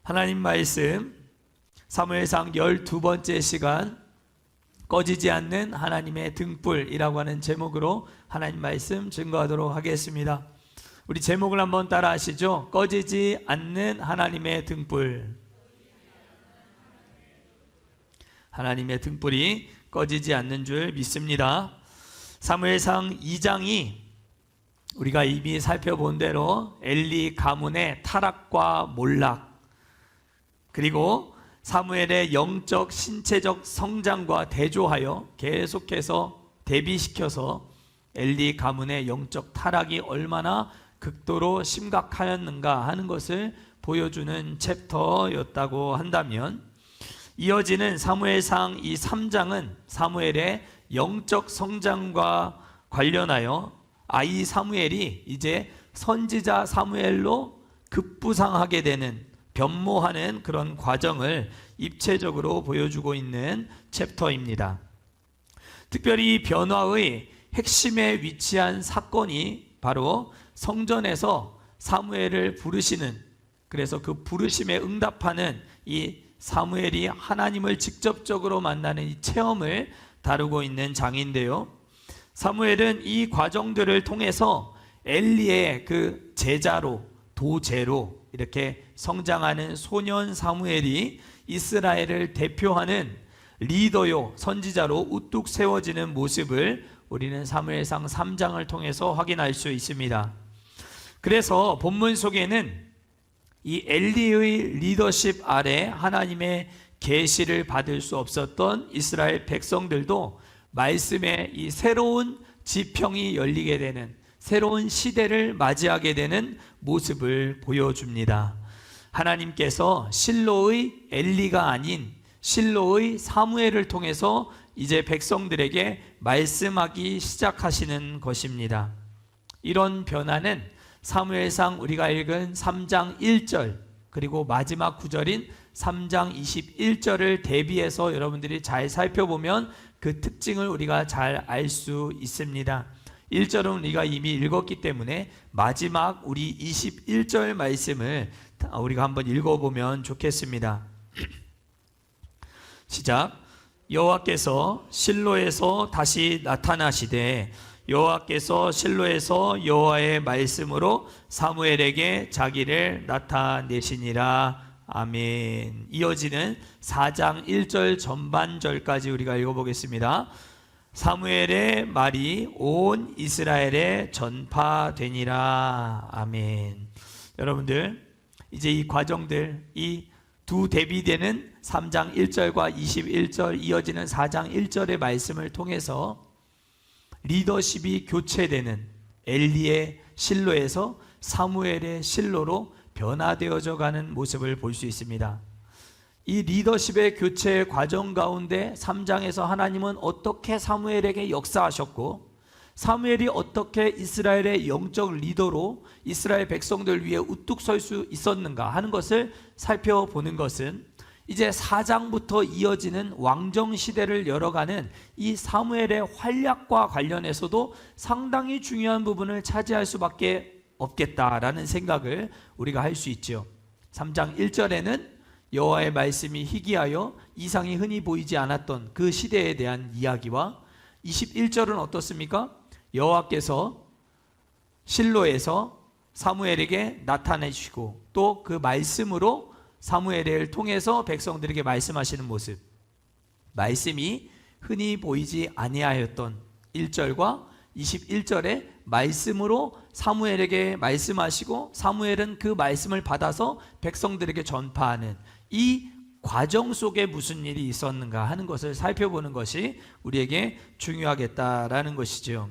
하나님 말씀 사무엘상 12번째 시간 꺼지지 않는 하나님의 등불이라고 하는 제목으로 하나님 말씀 증거하도록 하겠습니다. 우리 제목을 한번 따라 하시죠. 꺼지지 않는 하나님의 등불. 하나님의 등불이 꺼지지 않는 줄 믿습니다. 사무엘상 2장이 우리가 이미 살펴본 대로 엘리 가문의 타락과 몰락, 그리고 사무엘의 영적 신체적 성장과 대조하여 계속해서 대비시켜서 엘리 가문의 영적 타락이 얼마나 극도로 심각하였는가 하는 것을 보여주는 챕터였다고 한다면, 이어지는 사무엘상 이 3장은 사무엘의 영적 성장과 관련하여 아이 사무엘이 이제 선지자 사무엘로 급부상하게 되는, 변모하는 그런 과정을 입체적으로 보여주고 있는 챕터입니다. 특별히 이 변화의 핵심에 위치한 사건이 바로 성전에서 사무엘을 부르시는, 그래서 그 부르심에 응답하는 이 사무엘이 하나님을 직접적으로 만나는 이 체험을 다루고 있는 장인데요, 사무엘은 이 과정들을 통해서 엘리의 그 제자로, 도제로 이렇게 성장하는 소년 사무엘이 이스라엘을 대표하는 리더요 선지자로 우뚝 세워지는 모습을 우리는 사무엘상 3장을 통해서 확인할 수 있습니다. 그래서 본문 속에는 이 엘리의 리더십 아래 하나님의 계시를 받을 수 없었던 이스라엘 백성들도 말씀의 이 새로운 지평이 열리게 되는, 새로운 시대를 맞이하게 되는 모습을 보여줍니다. 하나님께서 실로의 엘리가 아닌 실로의 사무엘을 통해서 이제 백성들에게 말씀하기 시작하시는 것입니다. 이런 변화는 사무엘상 우리가 읽은 3장 1절 그리고 마지막 구절인 3장 21절을 대비해서 여러분들이 잘 살펴보면 그 특징을 우리가 잘 알 수 있습니다. 1절은 우리가 이미 읽었기 때문에 마지막 우리 21절 말씀을 우리가 한번 읽어보면 좋겠습니다. 시작. 여호와께서 실로에서 다시 나타나시되 여호와께서 실로에서 여호와의 말씀으로 사무엘에게 자기를 나타내시니라. 아멘. 이어지는 4장 1절 전반절까지 우리가 읽어보겠습니다. 사무엘의 말이 온 이스라엘에 전파되니라. 아멘. 여러분들, 이제 이 과정들, 이 두 대비되는 3장 1절과 21절 이어지는 4장 1절의 말씀을 통해서 리더십이 교체되는 엘리의 실로에서 사무엘의 실로로 변화되어져 가는 모습을 볼 수 있습니다. 이 리더십의 교체 과정 가운데 3장에서 하나님은 어떻게 사무엘에게 역사하셨고, 사무엘이 어떻게 이스라엘의 영적 리더로 이스라엘 백성들 위해 우뚝 설 수 있었는가 하는 것을 살펴보는 것은 이제 4장부터 이어지는 왕정 시대를 열어가는 이 사무엘의 활약과 관련해서도 상당히 중요한 부분을 차지할 수밖에 없겠다라는 생각을 우리가 할 수 있죠. 3장 1절에는 여호와의 말씀이 희귀하여 이상이 흔히 보이지 않았던 그 시대에 대한 이야기와 21절은 어떻습니까? 여호와께서 실로에서 사무엘에게 나타내시고 또 그 말씀으로 사무엘을 통해서 백성들에게 말씀하시는 모습, 말씀이 흔히 보이지 아니하였던 1절과 21절의 말씀으로 사무엘에게 말씀하시고 사무엘은 그 말씀을 받아서 백성들에게 전파하는 이 과정 속에 무슨 일이 있었는가 하는 것을 살펴보는 것이 우리에게 중요하겠다라는 것이죠.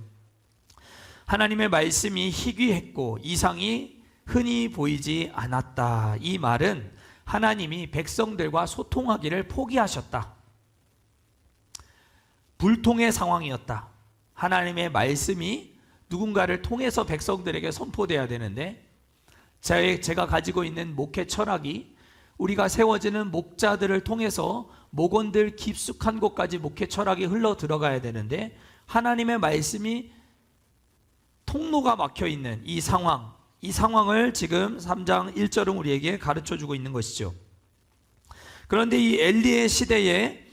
하나님의 말씀이 희귀했고 이상이 흔히 보이지 않았다. 이 말은 하나님이 백성들과 소통하기를 포기하셨다. 불통의 상황이었다. 하나님의 말씀이 누군가를 통해서 백성들에게 선포돼야 되는데, 제가 가지고 있는 목회 철학이 우리가 세워지는 목자들을 통해서 목원들 깊숙한 곳까지 목회 철학이 흘러 들어가야 되는데, 하나님의 말씀이 통로가 막혀 있는 이 상황, 이 상황을 지금 3장 1절은 우리에게 가르쳐주고 있는 것이죠. 그런데 이 엘리의 시대에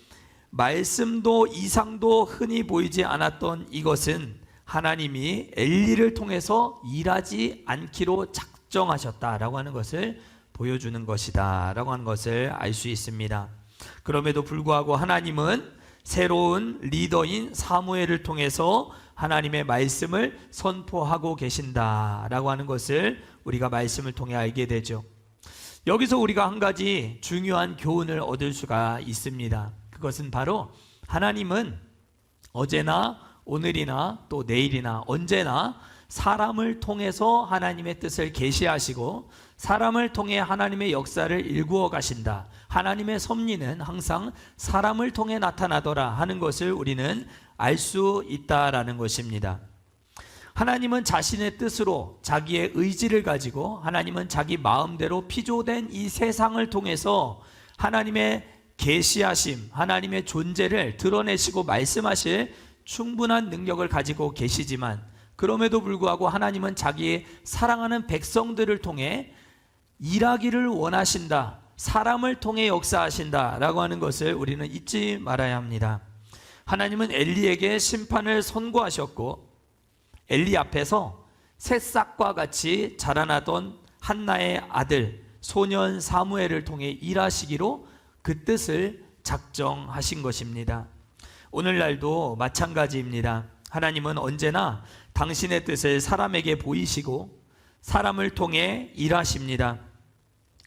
말씀도 이상도 흔히 보이지 않았던 이것은 하나님이 엘리를 통해서 일하지 않기로 작정하셨다라고 하는 것을 보여주는 것이다 라고 하는 것을 알 수 있습니다. 그럼에도 불구하고 하나님은 새로운 리더인 사무엘을 통해서 하나님의 말씀을 선포하고 계신다라고 하는 것을 우리가 말씀을 통해 알게 되죠. 여기서 우리가 한 가지 중요한 교훈을 얻을 수가 있습니다. 그것은 바로 하나님은 어제나 오늘이나 또 내일이나 언제나 사람을 통해서 하나님의 뜻을 계시하시고 사람을 통해 하나님의 역사를 일구어 가신다. 하나님의 섭리는 항상 사람을 통해 나타나더라 하는 것을 우리는 알 수 있다라는 것입니다. 하나님은 자신의 뜻으로 자기의 의지를 가지고 하나님은 자기 마음대로 피조된 이 세상을 통해서 하나님의 계시하심, 하나님의 존재를 드러내시고 말씀하실 충분한 능력을 가지고 계시지만 그럼에도 불구하고 하나님은 자기의 사랑하는 백성들을 통해 일하기를 원하신다, 사람을 통해 역사하신다 라고 하는 것을 우리는 잊지 말아야 합니다. 하나님은 엘리에게 심판을 선고하셨고 엘리 앞에서 새싹과 같이 자라나던 한나의 아들 소년 사무엘을 통해 일하시기로 그 뜻을 작정하신 것입니다. 오늘날도 마찬가지입니다. 하나님은 언제나 당신의 뜻을 사람에게 보이시고 사람을 통해 일하십니다.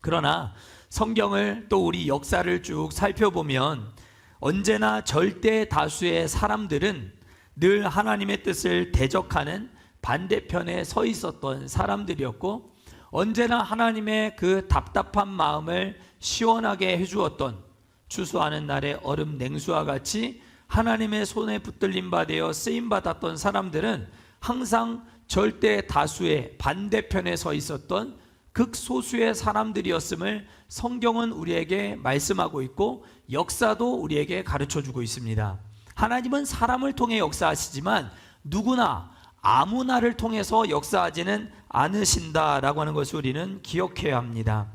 그러나 성경을 또 우리 역사를 쭉 살펴보면 언제나 절대 다수의 사람들은 늘 하나님의 뜻을 대적하는 반대편에 서 있었던 사람들이었고 언제나 하나님의 그 답답한 마음을 시원하게 해주었던 추수하는 날의 얼음 냉수와 같이 하나님의 손에 붙들림 받아 쓰임받았던 사람들은 항상 절대 다수의 반대편에 서 있었던 극소수의 사람들이었음을 성경은 우리에게 말씀하고 있고 역사도 우리에게 가르쳐주고 있습니다. 하나님은 사람을 통해 역사하시지만 누구나 아무나를 통해서 역사하지는 않으신다라고 하는 것을 우리는 기억해야 합니다.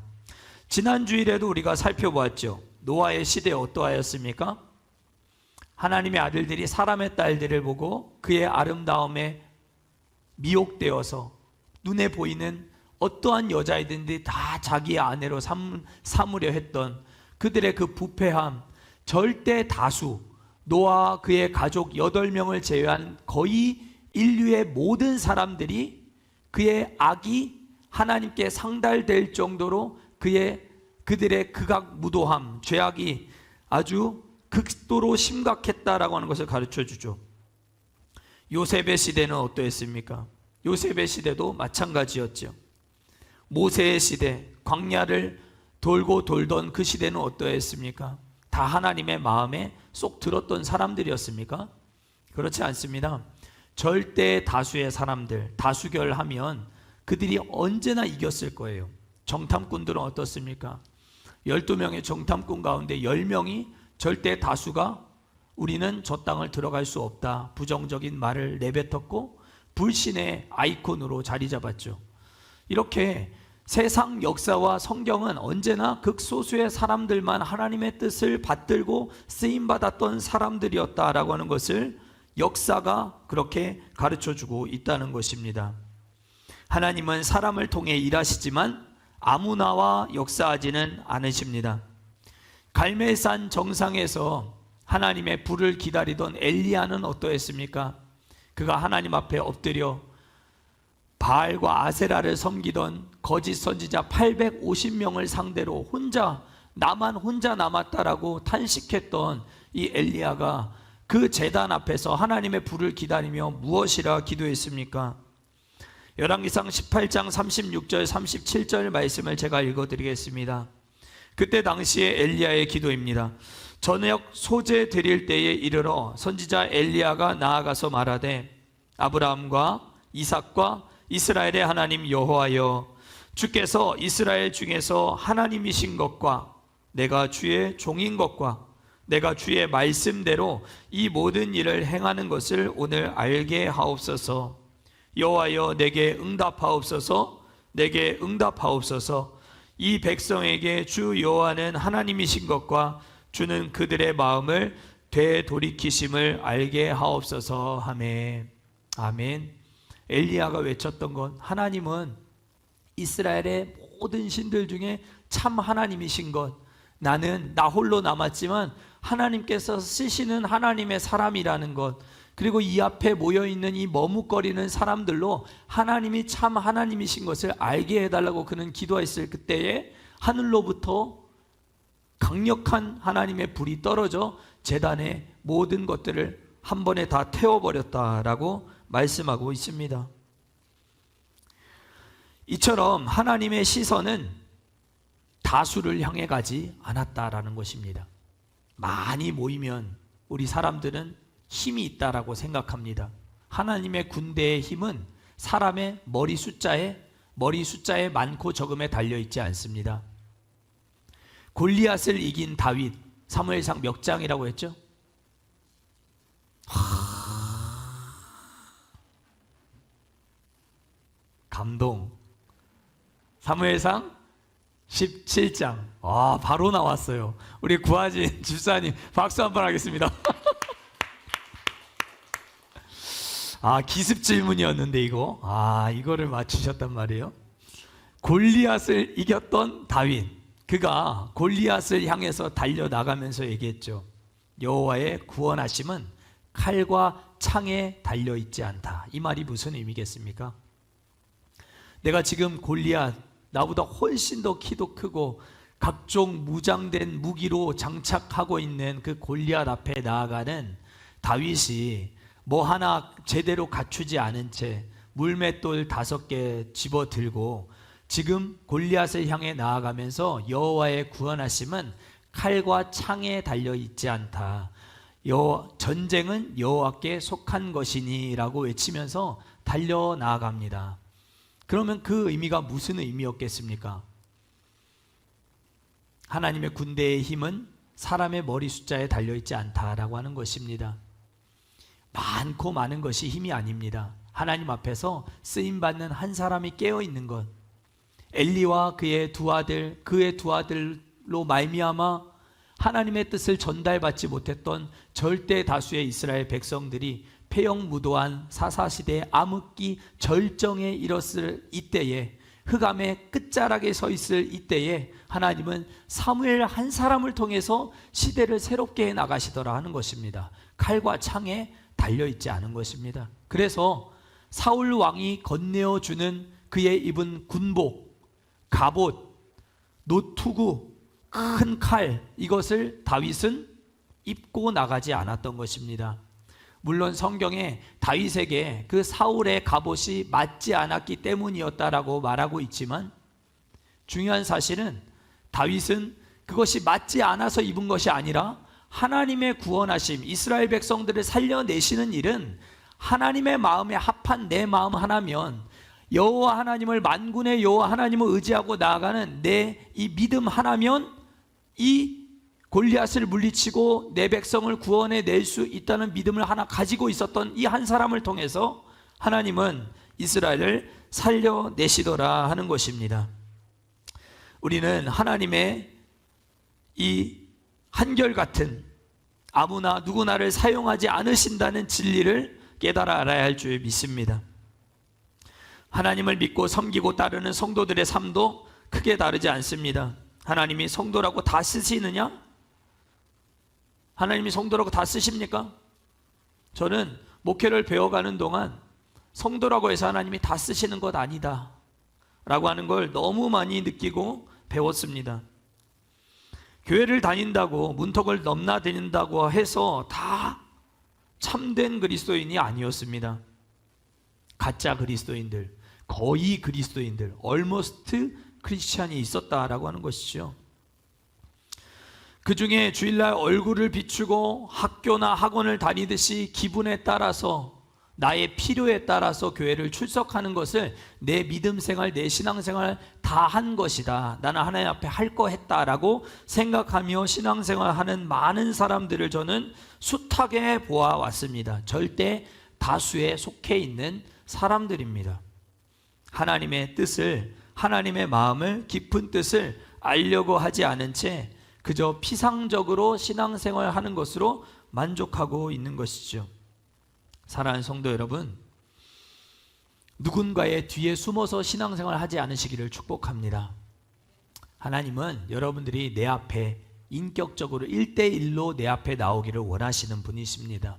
지난 주일에도 우리가 살펴보았죠. 노아의 시대에 어떠하였습니까? 하나님의 아들들이 사람의 딸들을 보고 그의 아름다움에 미혹되어서 눈에 보이는 어떠한 여자이든지 다 자기의 아내로 삼으려 했던 그들의 그 부패함, 절대 다수 노아와 그의 가족 8명을 제외한 거의 인류의 모든 사람들이 그의 악이 하나님께 상달될 정도로 그들의 극악무도함, 죄악이 아주 극도로 심각했다라고 하는 것을 가르쳐 주죠. 요셉의 시대는 어떠했습니까? 요셉의 시대도 마찬가지였죠. 모세의 시대, 광야를 돌고 돌던 그 시대는 어떠했습니까? 다 하나님의 마음에 쏙 들었던 사람들이었습니까? 그렇지 않습니다. 절대 다수의 사람들, 다수결하면 그들이 언제나 이겼을 거예요. 정탐꾼들은 어떻습니까? 12명의 정탐꾼 가운데 10명이 절대 다수가 우리는 저 땅을 들어갈 수 없다, 부정적인 말을 내뱉었고 불신의 아이콘으로 자리 잡았죠. 이렇게 세상 역사와 성경은 언제나 극소수의 사람들만 하나님의 뜻을 받들고 쓰임받았던 사람들이었다라고 하는 것을 역사가 그렇게 가르쳐주고 있다는 것입니다. 하나님은 사람을 통해 일하시지만 아무나와 역사하지는 않으십니다. 갈멜산 정상에서 하나님의 불을 기다리던 엘리야는 어떠했습니까? 그가 하나님 앞에 엎드려 바알과 아세라를 섬기던 거짓 선지자 850명을 상대로 나만 혼자 남았다라고 탄식했던 이 엘리야가 그 제단 앞에서 하나님의 불을 기다리며 무엇이라 기도했습니까? 열왕기상 18장 36절 37절 말씀을 제가 읽어드리겠습니다. 그때 당시에 엘리야의 기도입니다. 저녁 소제 드릴 때에 이르러 선지자 엘리야가 나아가서 말하되 아브라함과 이삭과 이스라엘의 하나님 여호와여, 주께서 이스라엘 중에서 하나님이신 것과 내가 주의 종인 것과 내가 주의 말씀대로 이 모든 일을 행하는 것을 오늘 알게 하옵소서. 여호와여, 내게 응답하옵소서. 내게 응답하옵소서. 이 백성에게 주 여호와는 하나님이신 것과 주는 그들의 마음을 되돌이키심을 알게 하옵소서 하매. 아멘. 엘리야가 외쳤던 건 하나님은 이스라엘의 모든 신들 중에 참 하나님이신 것, 나는 나 홀로 남았지만 하나님께서 쓰시는 하나님의 사람이라는 것, 그리고 이 앞에 모여있는 이 머뭇거리는 사람들로 하나님이 참 하나님이신 것을 알게 해달라고 그는 기도했을 그때에 하늘로부터 강력한 하나님의 불이 떨어져 제단의 모든 것들을 한 번에 다 태워버렸다라고 말씀하고 있습니다. 이처럼 하나님의 시선은 다수를 향해 가지 않았다라는 것입니다. 많이 모이면 우리 사람들은 힘이 있다라고 생각합니다. 하나님의 군대의 힘은 사람의 머리 숫자에 많고 적음에 달려있지 않습니다. 골리앗을 이긴 다윗, 사무엘상 몇 장이라고 했죠? 감동. 사무엘상 17장. 바로 나왔어요. 우리 구하진 집사님 박수 한번 하겠습니다. 기습 질문이었는데 이거를 맞추셨단 말이에요. 골리앗을 이겼던 다윗, 그가 골리앗을 향해서 달려나가면서 얘기했죠. 여호와의 구원하심은 칼과 창에 달려있지 않다. 이 말이 무슨 의미겠습니까? 내가 지금 골리앗, 나보다 훨씬 더 키도 크고 각종 무장된 무기로 장착하고 있는 그 골리앗 앞에 나아가는 다윗이 뭐 하나 제대로 갖추지 않은 채 물맷돌 5개 집어들고 지금 골리앗을 향해 나아가면서 여호와의 구원하심은 칼과 창에 달려있지 않다. 전쟁은 여호와께 속한 것이니 라고 외치면서 달려나아갑니다. 그러면 그 의미가 무슨 의미였겠습니까? 하나님의 군대의 힘은 사람의 머리 숫자에 달려있지 않다라고 하는 것입니다. 많고 많은 것이 힘이 아닙니다. 하나님 앞에서 쓰임받는 한 사람이 깨어있는 것, 엘리와 그의 두 아들로 말미암아 하나님의 뜻을 전달받지 못했던 절대 다수의 이스라엘 백성들이 폐역무도한 사사시대의 암흑기 절정에 이뤘을 이때에, 흑암의 끝자락에 서 있을 이때에 하나님은 사무엘 한 사람을 통해서 시대를 새롭게 해나가시더라 하는 것입니다. 칼과 창에 달려있지 않은 것입니다. 그래서 사울 왕이 건네어주는 그의 입은 군복, 갑옷, 노투구, 큰 칼, 이것을 다윗은 입고 나가지 않았던 것입니다. 물론 성경에 다윗에게 그 사울의 갑옷이 맞지 않았기 때문이었다라고 말하고 있지만 중요한 사실은 다윗은 그것이 맞지 않아서 입은 것이 아니라 하나님의 구원하심, 이스라엘 백성들을 살려내시는 일은 하나님의 마음에 합한 내 마음 하나면, 여호와 하나님을, 만군의 여호와 하나님을 의지하고 나아가는 내 이 믿음 하나면 이 골리앗을 물리치고 내 백성을 구원해 낼 수 있다는 믿음을 하나 가지고 있었던 이 한 사람을 통해서 하나님은 이스라엘을 살려내시더라 하는 것입니다. 우리는 하나님의 이 한결같은 아무나 누구나를 사용하지 않으신다는 진리를 깨달아 알아야 할 줄 믿습니다. 하나님을 믿고 섬기고 따르는 성도들의 삶도 크게 다르지 않습니다. 하나님이 성도라고 다 쓰시느냐? 하나님이 성도라고 다 쓰십니까? 저는 목회를 배워가는 동안 성도라고 해서 하나님이 다 쓰시는 것 아니다 라고 하는 걸 너무 많이 느끼고 배웠습니다. 교회를 다닌다고, 문턱을 넘나든다고 해서 다 참된 그리스도인이 아니었습니다. 가짜 그리스도인들, 거의 그리스도인들, almost 크리스찬이 있었다라고 하는 것이죠. 그 중에 주일날 얼굴을 비추고 학교나 학원을 다니듯이 기분에 따라서, 나의 필요에 따라서 교회를 출석하는 것을 내 믿음 생활, 내 신앙 생활 다 한 것이다, 나는 하나님 앞에 할 거 했다라고 생각하며 신앙생활하는 많은 사람들을 저는 숱하게 보아왔습니다. 절대 다수에 속해 있는 사람들입니다. 하나님의 뜻을 하나님의 마음을 깊은 뜻을 알려고 하지 않은 채 그저 피상적으로 신앙생활 하는 것으로 만족하고 있는 것이죠. 사랑하는 성도 여러분, 누군가의 뒤에 숨어서 신앙생활 하지 않으시기를 축복합니다. 하나님은 여러분들이 내 앞에 인격적으로 1대1로 내 앞에 나오기를 원하시는 분이십니다.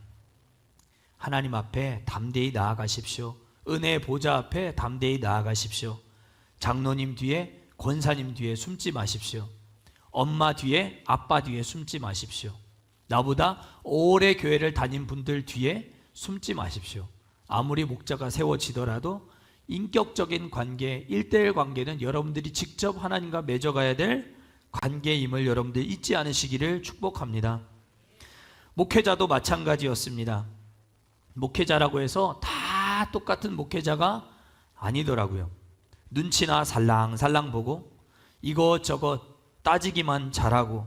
하나님 앞에 담대히 나아가십시오. 은혜의 보좌 앞에 담대히 나아가십시오. 장로님 뒤에, 권사님 뒤에 숨지 마십시오. 엄마 뒤에, 아빠 뒤에 숨지 마십시오. 나보다 오래 교회를 다닌 분들 뒤에 숨지 마십시오. 아무리 목자가 세워지더라도 인격적인 관계, 1대1 관계는 여러분들이 직접 하나님과 맺어가야 될 관계임을 여러분들 잊지 않으시기를 축복합니다. 목회자도 마찬가지였습니다. 목회자라고 해서 다 똑같은 목회자가 아니더라고요. 눈치나 살랑살랑 보고 이것저것 따지기만 잘하고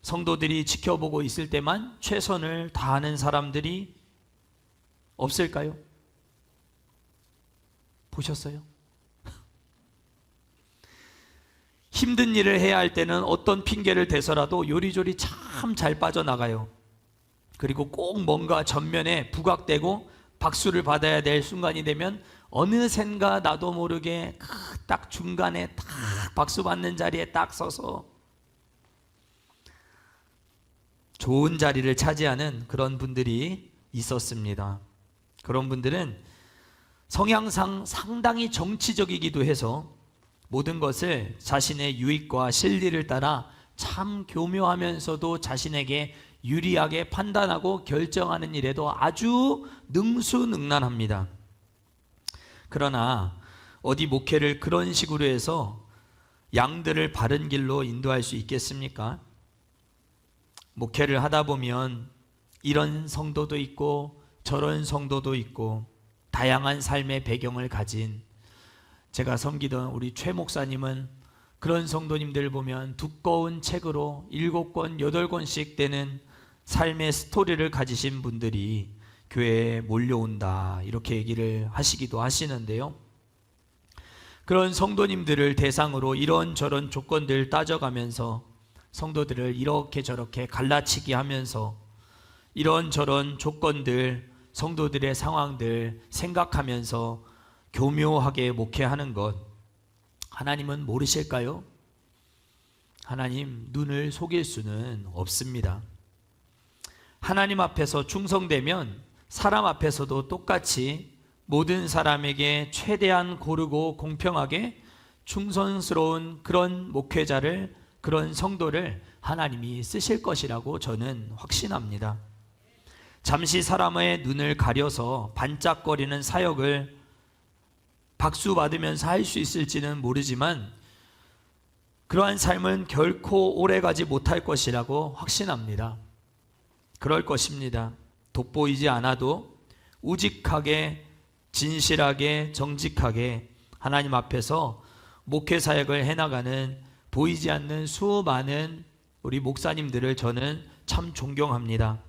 성도들이 지켜보고 있을 때만 최선을 다하는 사람들이 없을까요? 보셨어요? 힘든 일을 해야 할 때는 어떤 핑계를 대서라도 요리조리 참 잘 빠져나가요. 그리고 꼭 뭔가 전면에 부각되고 박수를 받아야 될 순간이 되면 어느샌가 나도 모르게 딱 중간에 딱 박수 받는 자리에 딱 서서 좋은 자리를 차지하는 그런 분들이 있었습니다. 그런 분들은 성향상 상당히 정치적이기도 해서 모든 것을 자신의 유익과 실리를 따라 참 교묘하면서도 자신에게 유리하게 판단하고 결정하는 일에도 아주 능수능란합니다. 그러나 어디 목회를 그런 식으로 해서 양들을 바른 길로 인도할 수 있겠습니까? 목회를 하다 보면 이런 성도도 있고 저런 성도도 있고 다양한 삶의 배경을 가진, 제가 섬기던 우리 최 목사님은 그런 성도님들 보면 두꺼운 책으로 7권, 8권씩 되는 삶의 스토리를 가지신 분들이 교회에 몰려온다, 이렇게 얘기를 하시기도 하시는데요. 그런 성도님들을 대상으로 이런저런 조건들 따져가면서 성도들을 이렇게 저렇게 갈라치기 하면서 이런저런 조건들, 성도들의 상황들 생각하면서 교묘하게 목회하는 것, 하나님은 모르실까요? 하나님 눈을 속일 수는 없습니다. 하나님 앞에서 충성되면 사람 앞에서도 똑같이 모든 사람에게 최대한 고르고 공평하게 충성스러운 그런 목회자를, 그런 성도를 하나님이 쓰실 것이라고 저는 확신합니다. 잠시 사람의 눈을 가려서 반짝거리는 사역을 박수 받으면서 할 수 있을지는 모르지만 그러한 삶은 결코 오래가지 못할 것이라고 확신합니다. 그럴 것입니다. 돋보이지 않아도 우직하게, 진실하게, 정직하게 하나님 앞에서 목회 사역을 해나가는 보이지 않는 수많은 우리 목사님들을 저는 참 존경합니다.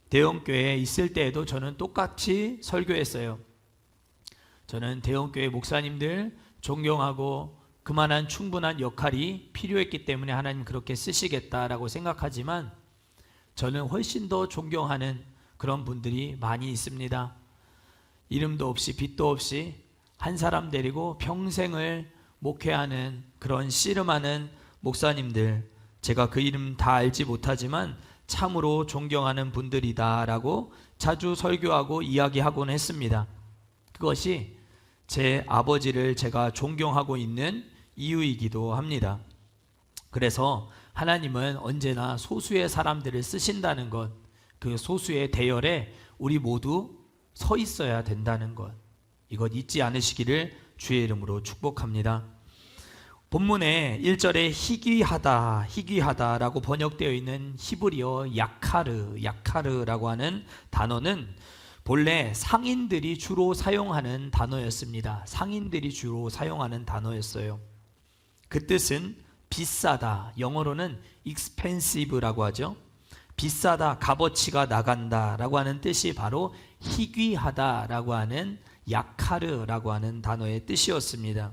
대형교회에 있을 때에도 저는 똑같이 설교했어요. 저는 대형교회 목사님들 존경하고 그만한 충분한 역할이 필요했기 때문에 하나님 그렇게 쓰시겠다라고 생각하지만 저는 훨씬 더 존경하는 그런 분들이 많이 있습니다. 이름도 없이 빛도 없이 한 사람 데리고 평생을 목회하는 그런 씨름하는 목사님들, 제가 그 이름 다 알지 못하지만 참으로 존경하는 분들이다라고 자주 설교하고 이야기하곤 했습니다. 그것이 제 아버지를 제가 존경하고 있는 이유이기도 합니다. 그래서 하나님은 언제나 소수의 사람들을 쓰신다는 것, 그 소수의 대열에 우리 모두 서 있어야 된다는 것, 이것 잊지 않으시기를 주의 이름으로 축복합니다. 본문에 1절에 희귀하다라고 번역되어 있는 히브리어 야카르라고 하는 단어는 본래 상인들이 주로 사용하는 단어였습니다. 상인들이 주로 사용하는 단어였어요. 그 뜻은 비싸다, 영어로는 expensive라고 하죠. 비싸다, 값어치가 나간다라고 하는 뜻이 바로 희귀하다라고 하는 야카르라고 하는 단어의 뜻이었습니다.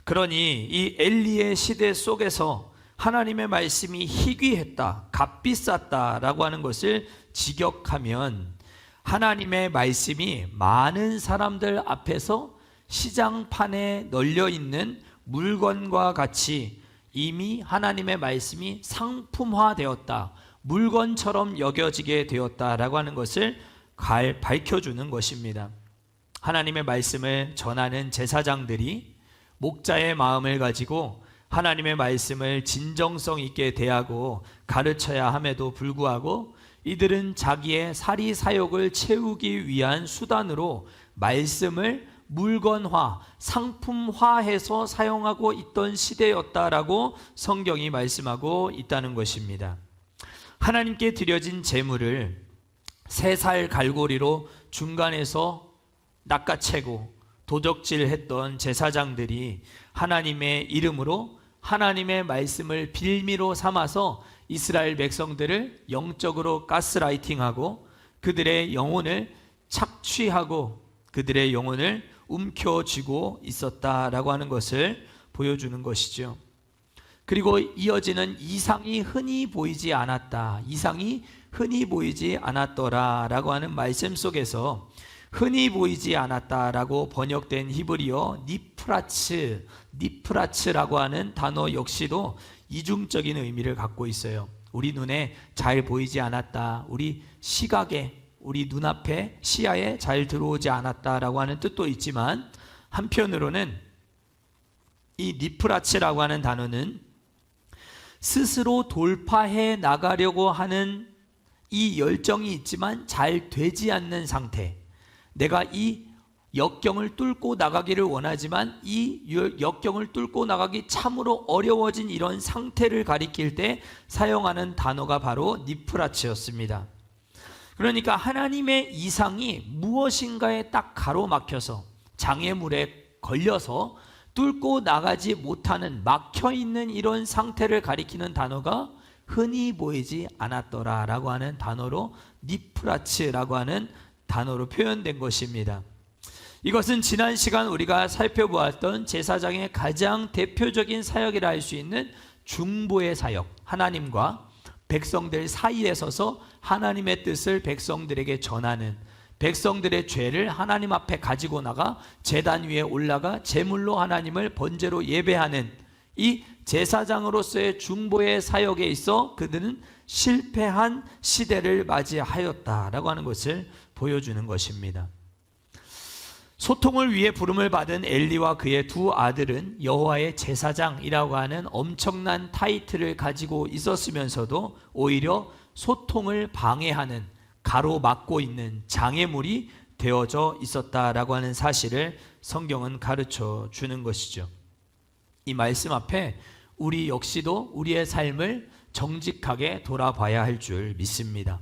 그러니 이 엘리의 시대 속에서 하나님의 말씀이 희귀했다, 값비쌌다라고 하는 것을 직역하면 하나님의 말씀이 많은 사람들 앞에서 시장판에 널려 있는 물건과 같이 이미 하나님의 말씀이 상품화되었다, 물건처럼 여겨지게 되었다라고 하는 것을 밝혀주는 것입니다. 하나님의 말씀을 전하는 제사장들이 목자의 마음을 가지고 하나님의 말씀을 진정성 있게 대하고 가르쳐야 함에도 불구하고 이들은 자기의 사리사욕을 채우기 위한 수단으로 말씀을 물건화, 상품화해서 사용하고 있던 시대였다라고 성경이 말씀하고 있다는 것입니다. 하나님께 드려진 제물을 새살 갈고리로 중간에서 낚아채고 도적질했던 제사장들이 하나님의 이름으로 하나님의 말씀을 빌미로 삼아서 이스라엘 백성들을 영적으로 가스라이팅하고 그들의 영혼을 착취하고 그들의 영혼을 움켜쥐고 있었다라고 하는 것을 보여주는 것이죠. 그리고 이어지는 이상이 흔히 보이지 않았다, 이상이 흔히 보이지 않았더라라고 하는 말씀 속에서 흔히 보이지 않았다라고 번역된 히브리어 니프라츠라고 하는 단어 역시도 이중적인 의미를 갖고 있어요. 우리 눈에 잘 보이지 않았다, 우리 시각에, 우리 눈앞에 시야에 잘 들어오지 않았다라고 하는 뜻도 있지만, 한편으로는 이 니프라츠라고 하는 단어는 스스로 돌파해 나가려고 하는 이 열정이 있지만 잘 되지 않는 상태, 내가 이 역경을 뚫고 나가기를 원하지만 이 역경을 뚫고 나가기 참으로 어려워진 이런 상태를 가리킬 때 사용하는 단어가 바로 니프라츠였습니다. 그러니까 하나님의 이상이 무엇인가에 딱 가로막혀서 장애물에 걸려서 뚫고 나가지 못하는, 막혀있는 이런 상태를 가리키는 단어가 흔히 보이지 않았더라라고 하는 단어로 니프라츠라고 하는 단어로 표현된 것입니다. 이것은 지난 시간 우리가 살펴보았던 제사장의 가장 대표적인 사역이라 할 수 있는 중보의 사역, 하나님과 백성들 사이에 서서 하나님의 뜻을 백성들에게 전하는, 백성들의 죄를 하나님 앞에 가지고 나가 제단 위에 올라가 제물로 하나님을 번제로 예배하는 이 제사장으로서의 중보의 사역에 있어 그들은 실패한 시대를 맞이하였다라고 하는 것을 보여주는 것입니다. 소통을 위해 부름을 받은 엘리와 그의 두 아들은 여호와의 제사장이라고 하는 엄청난 타이틀을 가지고 있었으면서도 오히려 소통을 방해하는, 가로막고 있는 장애물이 되어져 있었다라고 하는 사실을 성경은 가르쳐 주는 것이죠. 이 말씀 앞에 우리 역시도 우리의 삶을 정직하게 돌아봐야 할 줄 믿습니다.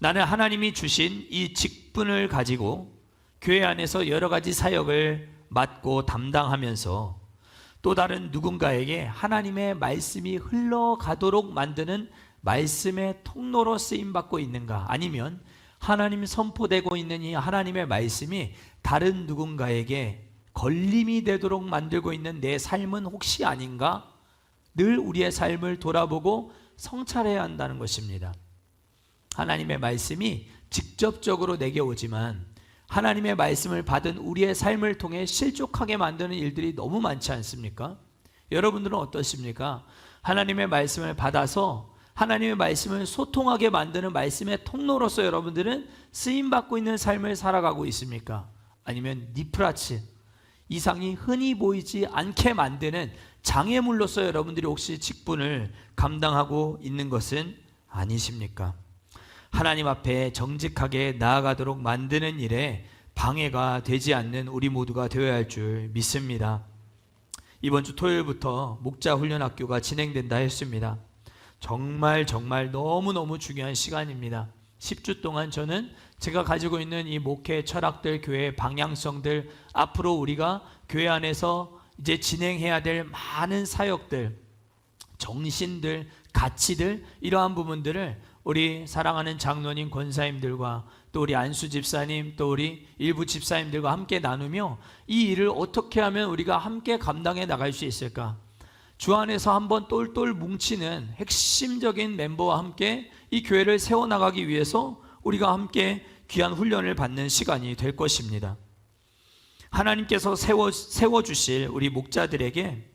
나는 하나님이 주신 이 직분을 가지고 교회 안에서 여러 가지 사역을 맡고 담당하면서 또 다른 누군가에게 하나님의 말씀이 흘러가도록 만드는 말씀의 통로로 쓰임받고 있는가, 아니면 하나님 선포되고 있는 이 하나님의 말씀이 다른 누군가에게 걸림이 되도록 만들고 있는 내 삶은 혹시 아닌가? 늘 우리의 삶을 돌아보고 성찰해야 한다는 것입니다. 하나님의 말씀이 직접적으로 내게 오지만 하나님의 말씀을 받은 우리의 삶을 통해 실족하게 만드는 일들이 너무 많지 않습니까? 여러분들은 어떠십니까? 하나님의 말씀을 받아서 하나님의 말씀을 소통하게 만드는 말씀의 통로로서 여러분들은 쓰임받고 있는 삶을 살아가고 있습니까? 아니면 니프라츠, 이상이 흔히 보이지 않게 만드는 장애물로서 여러분들이 혹시 직분을 감당하고 있는 것은 아니십니까? 하나님 앞에 정직하게 나아가도록 만드는 일에 방해가 되지 않는 우리 모두가 되어야 할 줄 믿습니다. 이번 주 토요일부터 목자 훈련 학교가 진행된다 했습니다. 정말 너무너무 중요한 시간입니다. 10주 동안 저는 제가 가지고 있는 이 목회 철학들, 교회의 방향성들, 앞으로 우리가 교회 안에서 이제 진행해야 될 많은 사역들, 정신들, 가치들, 이러한 부분들을 우리 사랑하는 장로님, 권사님들과 또 우리 안수 집사님, 또 우리 일부 집사님들과 함께 나누며 이 일을 어떻게 하면 우리가 함께 감당해 나갈 수 있을까? 주 안에서 한번 똘똘 뭉치는 핵심적인 멤버와 함께 이 교회를 세워나가기 위해서 우리가 함께 귀한 훈련을 받는 시간이 될 것입니다. 하나님께서 세워주실 우리 목자들에게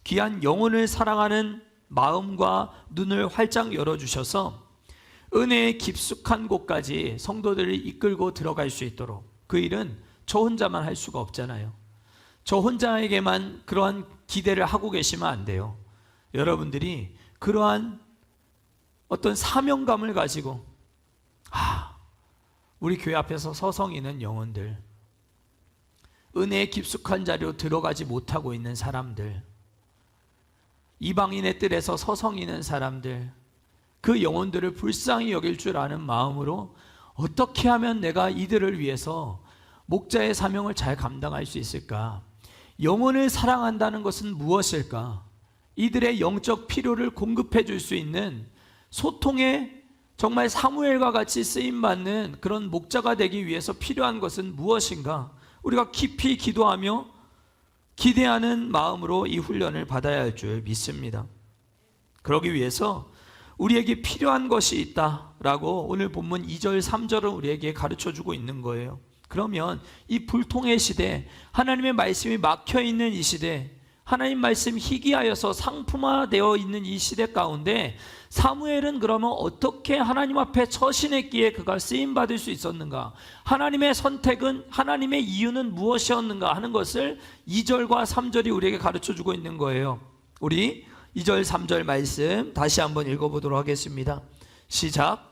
귀한 영혼을 사랑하는 마음과 눈을 활짝 열어주셔서 은혜의 깊숙한 곳까지 성도들을 이끌고 들어갈 수 있도록, 그 일은 저 혼자만 할 수가 없잖아요. 저 혼자에게만 그러한 기대를 하고 계시면 안 돼요. 여러분들이 그러한 어떤 사명감을 가지고 우리 교회 앞에서 서성이는 영혼들, 은혜의 깊숙한 자리로 들어가지 못하고 있는 사람들, 이방인의 뜰에서 서성이는 사람들, 그 영혼들을 불쌍히 여길 줄 아는 마음으로 어떻게 하면 내가 이들을 위해서 목자의 사명을 잘 감당할 수 있을까? 영혼을 사랑한다는 것은 무엇일까? 이들의 영적 필요를 공급해 줄 수 있는 소통의 정말 사무엘과 같이 쓰임받는 그런 목자가 되기 위해서 필요한 것은 무엇인가? 우리가 깊이 기도하며 기대하는 마음으로 이 훈련을 받아야 할 줄 믿습니다. 그러기 위해서 우리에게 필요한 것이 있다라고 오늘 본문 2절, 3절은 우리에게 가르쳐주고 있는 거예요. 그러면 이 불통의 시대, 하나님의 말씀이 막혀있는 이 시대, 하나님 말씀 희귀하여서 상품화되어 있는 이 시대 가운데 사무엘은 그러면 어떻게 하나님 앞에 처신했기에 그가 쓰임받을 수 있었는가? 하나님의 선택은, 하나님의 이유는 무엇이었는가 하는 것을 2절과 3절이 우리에게 가르쳐주고 있는 거예요. 우리 2절, 3절 말씀 다시 한번 읽어보도록 하겠습니다. 시작.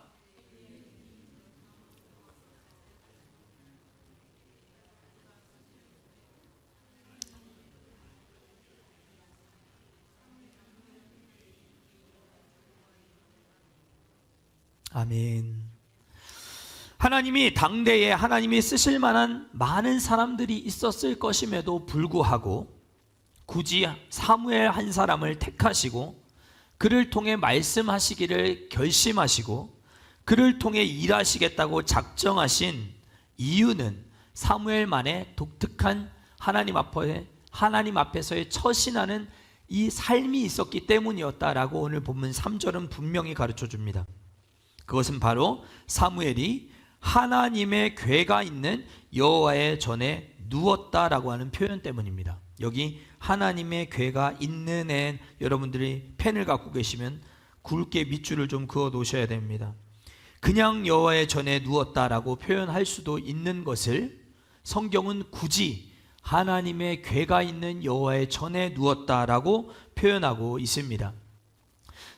아멘. 하나님이 당대에 하나님이 쓰실 만한 많은 사람들이 있었을 것임에도 불구하고 굳이 사무엘 한 사람을 택하시고 그를 통해 말씀하시기를 결심하시고 그를 통해 일하시겠다고 작정하신 이유는 사무엘만의 독특한 하나님 앞에서의 처신하는 이 삶이 있었기 때문이었다라고 오늘 본문 3절은 분명히 가르쳐 줍니다. 그것은 바로 사무엘이 하나님의 궤가 있는 여호와의 전에 누웠다라고 하는 표현 때문입니다. 여기 하나님의 궤가 있는 애, 여러분들이 펜을 갖고 계시면 굵게 밑줄을 좀 그어 놓으셔야 됩니다. 그냥 여호와의 전에 누웠다라고 표현할 수도 있는 것을 성경은 굳이 하나님의 궤가 있는 여호와의 전에 누웠다라고 표현하고 있습니다.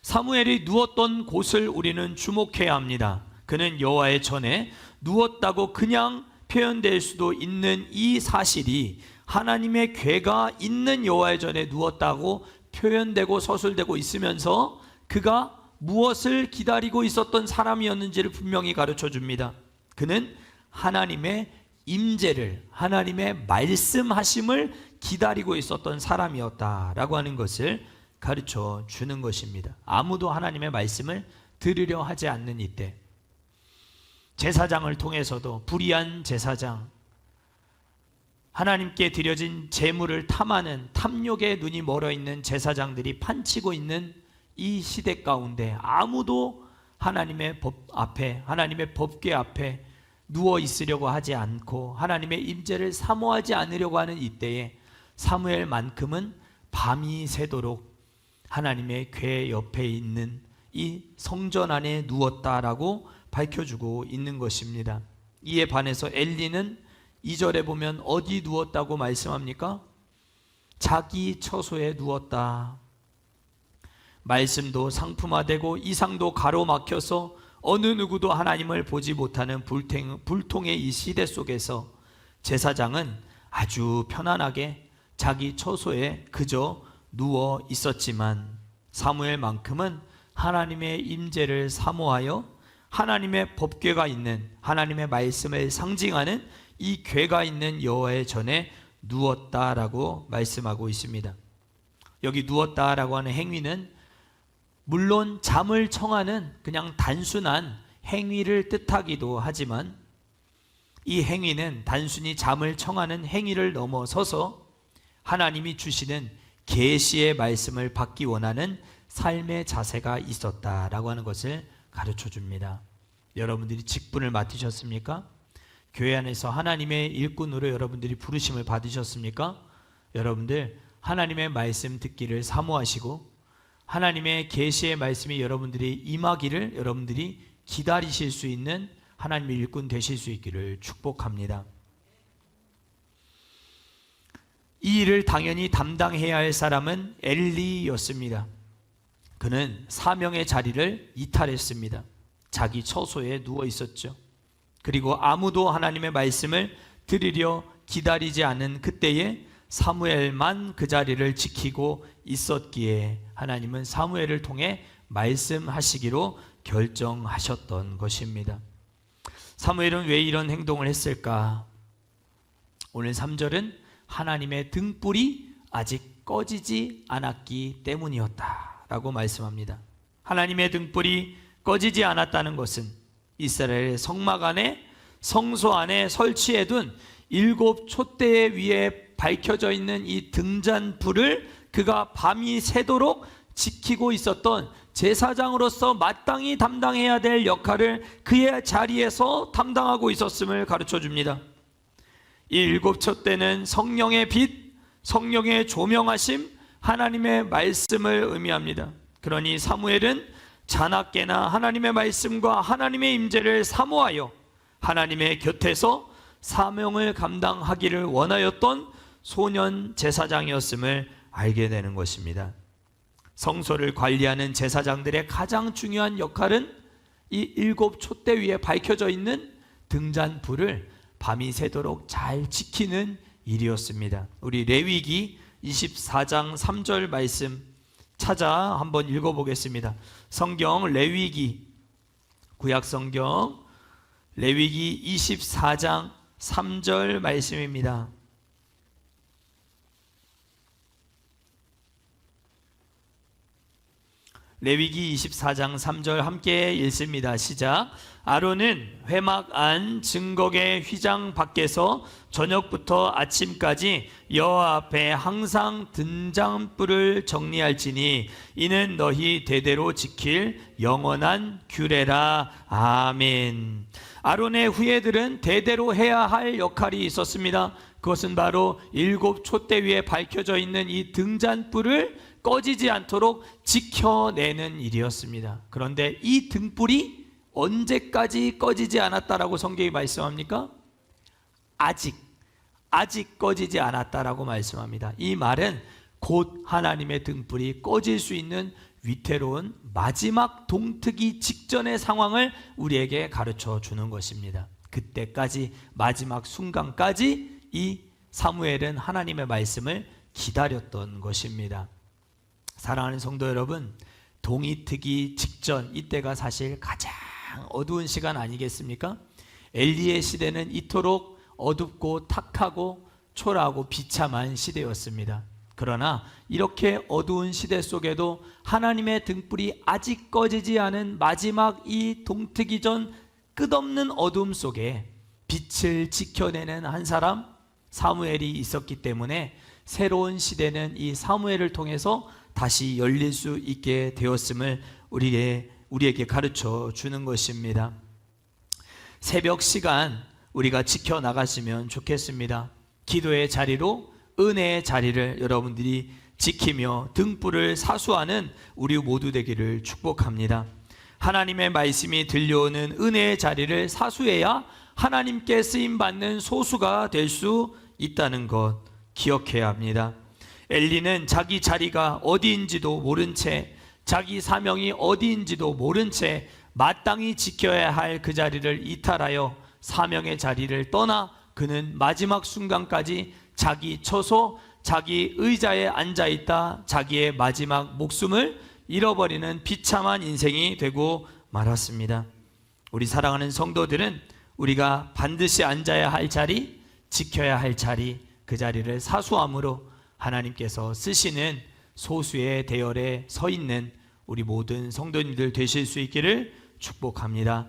사무엘이 누웠던 곳을 우리는 주목해야 합니다. 그는 여호와의 전에 누웠다고 그냥 표현될 수도 있는 이 사실이 하나님의 궤가 있는 여호와의 전에 누웠다고 표현되고 서술되고 있으면서 그가 무엇을 기다리고 있었던 사람이었는지를 분명히 가르쳐 줍니다. 그는 하나님의 임재를, 하나님의 말씀하심을 기다리고 있었던 사람이었다라고 하는 것을 가르쳐 주는 것입니다. 아무도 하나님의 말씀을 들으려 하지 않는 이때, 제사장을 통해서도 불의한 제사장, 하나님께 드려진 제물을 탐하는 탐욕의 눈이 멀어 있는 제사장들이 판치고 있는 이 시대 가운데 아무도 하나님의 법 앞에, 하나님의 법궤 앞에 누워 있으려고 하지 않고 하나님의 임재를 사모하지 않으려고 하는 이때에 사무엘만큼은 밤이 새도록 하나님의 궤 옆에 있는 이 성전 안에 누웠다라고 밝혀주고 있는 것입니다. 이에 반해서 엘리는 2절에 보면 어디 누웠다고 말씀합니까? 자기 처소에 누웠다. 말씀도 상품화되고 이상도 가로막혀서 어느 누구도 하나님을 보지 못하는 불통의 이 시대 속에서 제사장은 아주 편안하게 자기 처소에 그저 누워 있었지만 사무엘만큼은 하나님의 임재를 사모하여 하나님의 법궤가 있는, 하나님의 말씀을 상징하는 이 궤가 있는 여호와의 전에 누웠다라고 말씀하고 있습니다. 여기 누웠다라고 하는 행위는 물론 잠을 청하는 그냥 단순한 행위를 뜻하기도 하지만 이 행위는 단순히 잠을 청하는 행위를 넘어서서 하나님이 주시는 계시의 말씀을 받기 원하는 삶의 자세가 있었다라고 하는 것을 가르쳐 줍니다. 여러분들이 직분을 맡으셨습니까? 교회 안에서 하나님의 일꾼으로 여러분들이 부르심을 받으셨습니까? 여러분들 하나님의 말씀 듣기를 사모하시고 하나님의 계시의 말씀이 여러분들이 임하기를 여러분들이 기다리실 수 있는 하나님의 일꾼 되실 수 있기를 축복합니다. 이 일을 당연히 담당해야 할 사람은 엘리였습니다. 그는 사명의 자리를 이탈했습니다. 자기 처소에 누워 있었죠. 그리고 아무도 하나님의 말씀을 들으려 기다리지 않은 그때에 사무엘만 그 자리를 지키고 있었기에 하나님은 사무엘을 통해 말씀하시기로 결정하셨던 것입니다. 사무엘은 왜 이런 행동을 했을까? 오늘 3절은 하나님의 등불이 아직 꺼지지 않았기 때문이었다 라고 말씀합니다. 하나님의 등불이 꺼지지 않았다는 것은 이스라엘의 성막 안에 성소 안에 설치해둔 7 촛대 위에 밝혀져 있는 이 등잔불을 그가 밤이 새도록 지키고 있었던 제사장으로서 마땅히 담당해야 될 역할을 그의 자리에서 담당하고 있었음을 가르쳐 줍니다. 이 7 촛대는 성령의 빛, 성령의 조명하심, 하나님의 말씀을 의미합니다. 그러니 사무엘은 자나깨나 하나님의 말씀과 하나님의 임재를 사모하여 하나님의 곁에서 사명을 감당하기를 원하였던 소년 제사장이었음을 알게 되는 것입니다. 성소를 관리하는 제사장들의 가장 중요한 역할은 이 7 촛대 위에 밝혀져 있는 등잔불을 밤이 새도록 잘 지키는 일이었습니다. 우리 레위기 24장 3절 말씀 찾아 한번 읽어보겠습니다. 성경 레위기, 구약 성경 레위기 24장 3절 말씀입니다. 레위기 24장 3절 함께 읽습니다. 시작. 아론은 회막 안 증거계 휘장 밖에서 저녁부터 아침까지 여호와 앞에 항상 등잔불을 정리할지니 이는 너희 대대로 지킬 영원한 규례라. 아멘. 아론의 후예들은 대대로 해야 할 역할이 있었습니다. 그것은 바로 7 촛대 위에 밝혀져 있는 이 등잔불을 꺼지지 않도록 지켜내는 일이었습니다. 그런데 이 등불이 언제까지 꺼지지 않았다라고 성경이 말씀합니까? 아직 꺼지지 않았다라고 말씀합니다. 이 말은 곧 하나님의 등불이 꺼질 수 있는 위태로운 마지막 동트기 직전의 상황을 우리에게 가르쳐 주는 것입니다. 그때까지 마지막 순간까지 이 사무엘은 하나님의 말씀을 기다렸던 것입니다. 사랑하는 성도 여러분, 동이트기 직전 이때가 사실 가장 어두운 시간 아니겠습니까? 엘리의 시대는 이토록 어둡고 탁하고 초라하고 비참한 시대였습니다. 그러나 이렇게 어두운 시대 속에도 하나님의 등불이 아직 꺼지지 않은 마지막 이 동트기 전 끝없는 어둠 속에 빛을 지켜내는 한 사람 사무엘이 있었기 때문에 새로운 시대는 이 사무엘을 통해서 다시 열릴 수 있게 되었음을 우리에게 가르쳐 주는 것입니다. 새벽 시간 우리가 지켜나갔으면 좋겠습니다. 기도의 자리로 은혜의 자리를 여러분들이 지키며 등불을 사수하는 우리 모두 되기를 축복합니다. 하나님의 말씀이 들려오는 은혜의 자리를 사수해야 하나님께 쓰임받는 소수가 될 수 있다는 것 기억해야 합니다. 엘리는 자기 자리가 어디인지도 모른 채 자기 사명이 어디인지도 모른 채 마땅히 지켜야 할 그 자리를 이탈하여 사명의 자리를 떠나 그는 마지막 순간까지 자기 처소, 자기 의자에 앉아있다 자기의 마지막 목숨을 잃어버리는 비참한 인생이 되고 말았습니다. 우리 사랑하는 성도들은 우리가 반드시 앉아야 할 자리, 지켜야 할 자리, 그 자리를 사수함으로 하나님께서 쓰시는 소수의 대열에 서 있는 우리 모든 성도님들 되실 수 있기를 축복합니다.